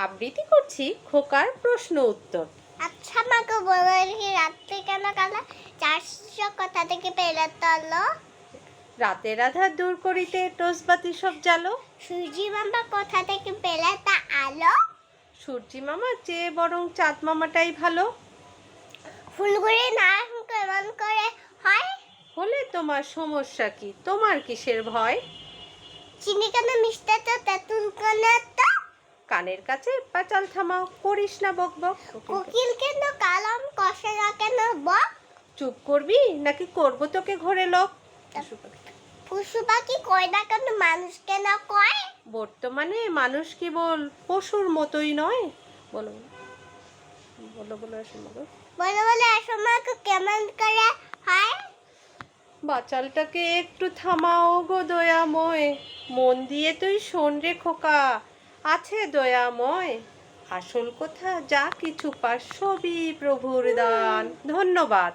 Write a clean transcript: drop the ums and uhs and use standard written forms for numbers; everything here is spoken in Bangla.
আবৃত্তি করছি খোকার প্রশ্ন উত্তর। আচ্ছা মাকে বলো কি রাত্রে কেন কালা 400 কোথা থেকে পেলে তলো? রাতের আধার দূর করিতে টসবাতি সব জ্বালো। সূর্যি মামা কোথা থেকে পেলে তা আলো? সূর্যি মামার চেয়ে বরং চাঁদ মামাটাই ভালো। ফুলগুলি নাম কেমন করে হয়? হলে তোমার সমস্যা কি, তোমার কিসের ভয়? চিনি কেন মিষ্টি তো তেঁতুল কেন তো? কানের কাছে পাচাল থামাও, করিস না বকবক। কোকিল কেন কালাম কষে না কেন বক? চুপ করবি নাকি করবো তোকে ঘরে লোক? পশু পাখি কয় না কেন মানুষ কেন কয়? বর্তমানে মানুষ কেবল পশুর মতোই নয়। বলো বলো বলো বলে বলে আসমাকে কেমন করে হয়? বাচালটাকে একটু থামাও গো দয়াময়, মন দিয়ে তুই শোন রে খোকা, আছে দয়াময়। আসল কথা যা কিছু পাস সবই প্রভুর দান। ধন্যবাদ।